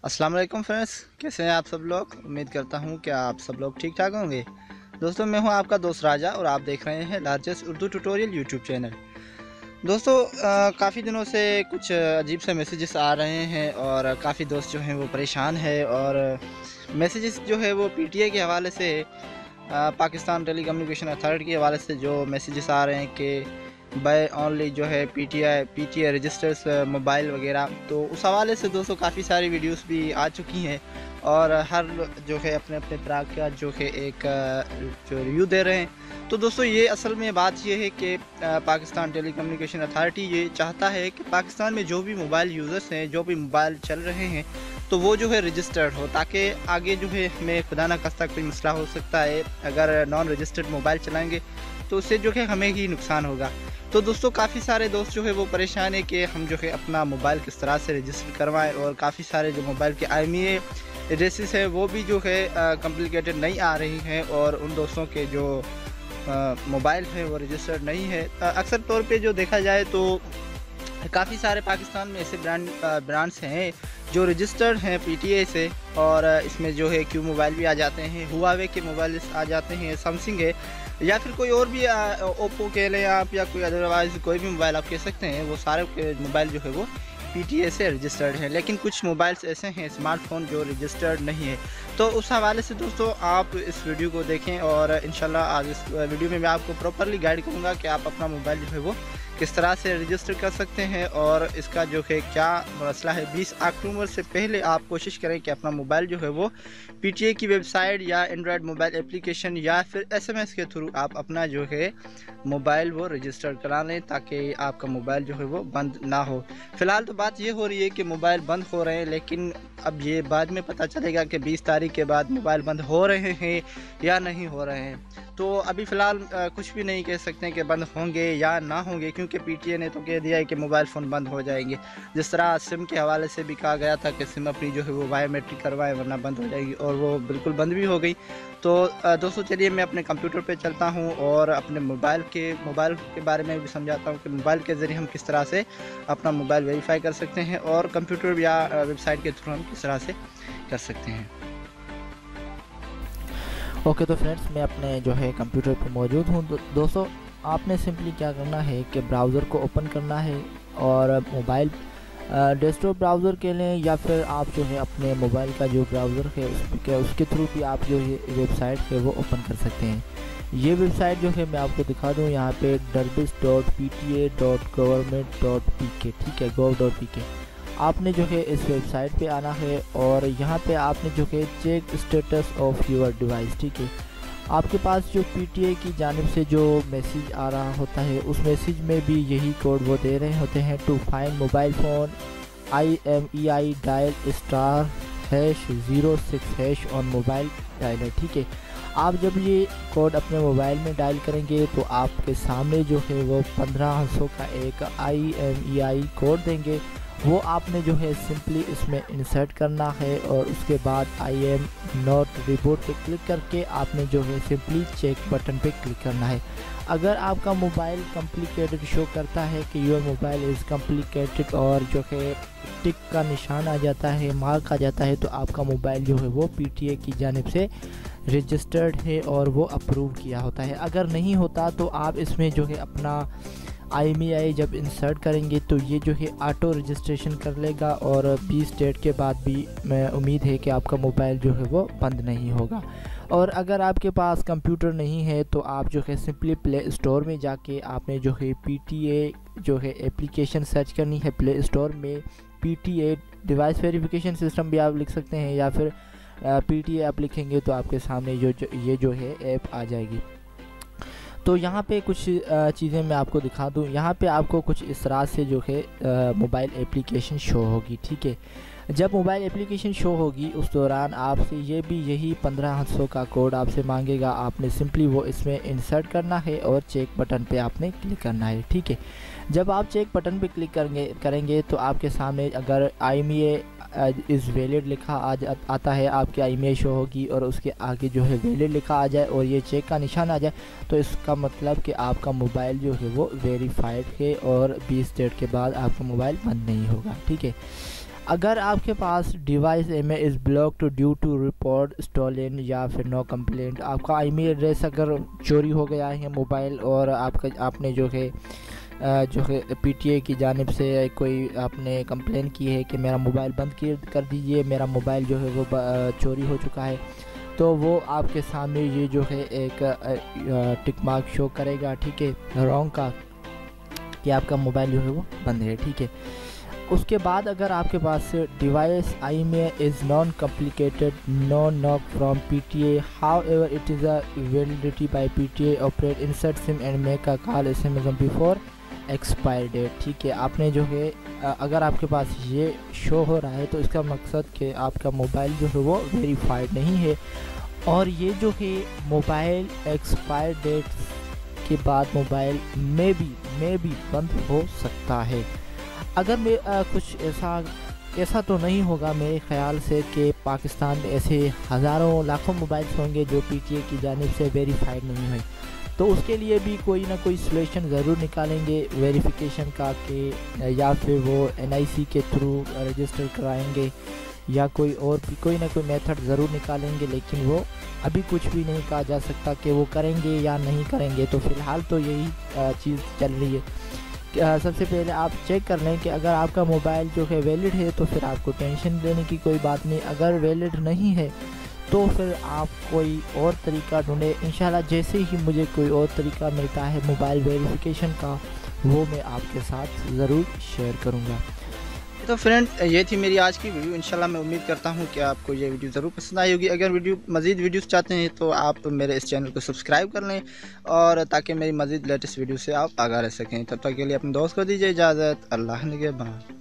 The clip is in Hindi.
अस्सलाम वालेकुम फ्रेंड्स, कैसे हैं आप सब लोग। उम्मीद करता हूं कि आप सब लोग ठीक ठाक होंगे। दोस्तों, मैं हूं आपका दोस्त राजा और आप देख रहे हैं largest Urdu tutorial YouTube channel. दोस्तों, काफ़ी दिनों से कुछ अजीब से मैसेजेस आ रहे हैं और काफ़ी दोस्त जो हैं वो परेशान है। और मैसेजेस जो है वो पीटीए के हवाले से, पाकिस्तान टेली कम्युनिकेशन अथॉरिटी के हवाले से जो मैसेजेस आ रहे हैं कि बाय ओनली जो है पीटीए रजिस्टर्स मोबाइल वगैरह, तो उस हवाले से दोस्तों काफ़ी सारी वीडियोस भी आ चुकी हैं और हर जो है अपने अपने तरह का जो है एक जो रिव्यू दे रहे हैं। तो दोस्तों, ये असल में बात ये है कि पाकिस्तान टेली कम्युनिकेशन अथॉरिटी ये चाहता है कि पाकिस्तान में जो भी मोबाइल यूज़र्स हैं, जो भी मोबाइल चल रहे हैं, तो वो जो है रजिस्टर्ड हो, ताकि आगे जो है हमें खुदा ना खास्ता कोई मसला हो सकता है। अगर नॉन रजिस्टर्ड मोबाइल चलाएंगे तो उससे जो है हमें ही नुकसान होगा। तो दोस्तों, काफ़ी सारे दोस्त जो है वो परेशान है कि हम जो है अपना मोबाइल किस तरह से रजिस्टर करवाएं, और काफ़ी सारे जो मोबाइल के IMEI एड्रेसेस है वो भी जो है कम्प्लिकेटेड नहीं आ रही हैं, और उन दोस्तों के जो मोबाइल है वो रजिस्टर्ड नहीं है। अक्सर तौर पे जो देखा जाए तो काफ़ी सारे पाकिस्तान में ऐसे ब्रांड्स हैं जो रजिस्टर्ड हैं पीटीए से, और इसमें जो है क्यू मोबाइल भी आ जाते हैं, हुआवे के मोबाइल आ जाते हैं, सैमसंग है, या फिर कोई और भी ओप्पो कह लें आप, या कोई अदरवाइज़ कोई भी मोबाइल आप कह सकते हैं। वो सारे मोबाइल जो है वो पीटीए से रजिस्टर्ड है, लेकिन कुछ मोबाइल्स ऐसे हैं स्मार्टफोन जो रजिस्टर्ड नहीं है। तो उस हवाले से दोस्तों आप इस वीडियो को देखें, और इंशाल्लाह आज इस वीडियो में मैं आपको प्रॉपरली गाइड करूँगा कि आप अपना मोबाइल जो है वो किस तरह से रजिस्टर कर सकते हैं, और इसका जो है क्या मसला है। 20 अक्टूबर से पहले आप कोशिश करें कि अपना मोबाइल जो है वो पीटीए की वेबसाइट या एंड्रॉयड मोबाइल एप्लीकेशन या फिर SMS के थ्रू आप अपना जो है मोबाइल वो रजिस्टर करा लें, ताकि आपका मोबाइल जो है वो बंद ना हो। फ़िलहाल तो बात ये हो रही है कि मोबाइल बंद हो रहे हैं, लेकिन अब ये बाद में पता चलेगा कि 20 तारीख के बाद मोबाइल बंद हो रहे हैं या नहीं हो रहे हैं। तो अभी फ़िलहाल कुछ भी नहीं कह सकते कि बंद होंगे या ना होंगे, क्योंकि पीटीए ने तो कह दिया है कि मोबाइल फ़ोन बंद हो जाएंगे। जिस तरह सिम के हवाले से भी कहा गया था कि सिम अपनी जो है वो बायोमेट्रिक करवाएं वरना बंद हो जाएगी, और वो बिल्कुल बंद भी हो गई। तो दोस्तों, चलिए मैं अपने कंप्यूटर पे चलता हूँ और अपने मोबाइल के बारे में भी समझाता हूँ कि मोबाइल के ज़रिए हम किस तरह से अपना मोबाइल वेरीफाई कर सकते हैं, और कंप्यूटर या वेबसाइट के थ्रू हम किस तरह से कर सकते हैं। ओके, तो फ्रेंड्स मैं अपने जो है कंप्यूटर पर मौजूद हूँ। दोस्तों, आपने सिंपली क्या करना है कि ब्राउज़र को ओपन करना है, और मोबाइल डेस्कटॉप ब्राउज़र के लिए, या फिर आप जो है अपने मोबाइल का जो ब्राउज़र है उसके थ्रू भी आप जो है वेबसाइट है वो ओपन कर सकते हैं। ये वेबसाइट जो है मैं आपको दिखा दूँ, यहाँ पे derbis.pta.government.pk, ठीक है, gov.pk। आपने जो है इस वेबसाइट पे आना है, और यहाँ पे आपने जो है check status of your device, ठीक है। आपके पास जो पीटीए की जानिब से जो मैसेज आ रहा होता है, उस मैसेज में भी यही कोड वो दे रहे होते हैं, to find mobile phone IMEI dial *#06# on mobile dialer, ठीक है। आप जब ये कोड अपने मोबाइल में डायल करेंगे तो आपके सामने जो है वो 15 अंकों का एक IMEI कोड देंगे। वो आपने जो है सिंपली इसमें इंसर्ट करना है, और उसके बाद I am not reboot पे क्लिक करके आपने जो है सिंपली चेक बटन पे क्लिक करना है। अगर आपका मोबाइल कम्प्लिकेटेड शो करता है कि योर मोबाइल इज़ कम्प्लिकेटेड, और जो है टिक का निशान आ जाता है, मार्क आ जाता है, तो आपका मोबाइल जो है वो पीटीए की जानिब से रजिस्टर्ड है और वो अप्रूव किया होता है। अगर नहीं होता तो आप इसमें जो है अपना IMEI जब इंसर्ट करेंगे तो ये जो है ऑटो रजिस्ट्रेशन कर लेगा, और 20 डेट के बाद भी मैं उम्मीद है कि आपका मोबाइल जो है वो बंद नहीं होगा। और अगर आपके पास कंप्यूटर नहीं है तो आप जो है सिंपली प्ले स्टोर में जाके आपने जो है पीटीए जो है एप्लीकेशन सर्च करनी है। प्ले स्टोर में पीटीए डिवाइस वेरिफिकेशन सिस्टम भी आप लिख सकते हैं, या फिर पीटीए आप लिखेंगे तो आपके सामने ये जो है ऐप आ जाएगी। तो यहाँ पे कुछ चीज़ें मैं आपको दिखा दूँ। यहाँ पे आपको कुछ इस तरह से जो है मोबाइल एप्लीकेशन शो होगी, ठीक है। जब मोबाइल एप्लीकेशन शो होगी उस दौरान आपसे यही 15 अंकों का कोड आपसे मांगेगा। आपने सिंपली वो इसमें इंसर्ट करना है और चेक बटन पे आपने क्लिक करना है, ठीक है। जब आप चेक बटन पे क्लिक करेंगे तो आपके सामने अगर IMEI इज़ वैलिड लिखा आता है, आपकी IMEI शो होगी, और उसके आगे जो है वैलिड लिखा आ जाए और ये चेक का निशान आ जाए, तो इसका मतलब कि आपका मोबाइल जो है वो वेरीफाइड है, और 20 डेट के बाद आपका मोबाइल बंद नहीं होगा, ठीक है। अगर आपके पास device email is blocked due to report stolen या फिर नो कंप्लेंट, आपका ईमेल एड्रेस अगर चोरी हो गया है मोबाइल और आपने जो है PTA की जानिब से कोई आपने कंप्लेन की है कि मेरा मोबाइल बंद कर दीजिए, मेरा मोबाइल जो है वो चोरी हो चुका है, तो वो आपके सामने ये जो है एक टिक मार्क शो करेगा, ठीक है, रॉन्ग का, कि आपका मोबाइल जो है वो बंद है, ठीक है। उसके बाद अगर आपके पास device email is non complicated no knock from PTA however it is a validity by PTA operate insert SIM and make a call SMS before expire date, ठीक है। आपने जो है अगर आपके पास ये शो हो रहा है तो इसका मकसद कि आपका मोबाइल जो है वो वेरीफाइड नहीं है और ये जो है मोबाइल एक्सपायर डेट के बाद मोबाइल में भी बंद हो सकता है। अगर मैं कुछ ऐसा तो नहीं होगा मेरे ख्याल से कि पाकिस्तान में ऐसे हज़ारों लाखों मोबाइल्स होंगे जो PTA की जानिब से वेरीफाइड नहीं हुए, तो उसके लिए भी कोई ना कोई सॉल्यूशन ज़रूर निकालेंगे वेरिफिकेशन का, कि या फिर वो NIC के थ्रू रजिस्टर कराएंगे या कोई और भी कोई ना कोई मेथड ज़रूर निकालेंगे, लेकिन वो अभी कुछ भी नहीं कहा जा सकता कि वो करेंगे या नहीं करेंगे। तो फ़िलहाल तो यही चीज़ चल रही है। सबसे पहले आप चेक कर लें कि अगर आपका मोबाइल जो है वैलिड है तो फिर आपको टेंशन लेने की कोई बात नहीं, अगर वैलिड नहीं है तो फिर आप कोई और तरीका ढूंढें। इंशाल्लाह जैसे ही मुझे कोई और तरीका मिलता है मोबाइल वेरिफिकेशन का, वो मैं आपके साथ ज़रूर शेयर करूँगा। तो फ्रेंड, ये थी मेरी आज की वीडियो। इंशाल्लाह मैं उम्मीद करता हूँ कि आपको ये वीडियो ज़रूर पसंद आई होगी। अगर मज़ीद वीडियोस चाहते हैं तो आप मेरे इस चैनल को सब्सक्राइब कर लें, और ताकि मेरी मज़ीद लेटेस्ट वीडियो से आप आगाह रह सकें। तब तक के लिए अपने दोस्त को दीजिए इजाज़त। अल्लाह निगहबान।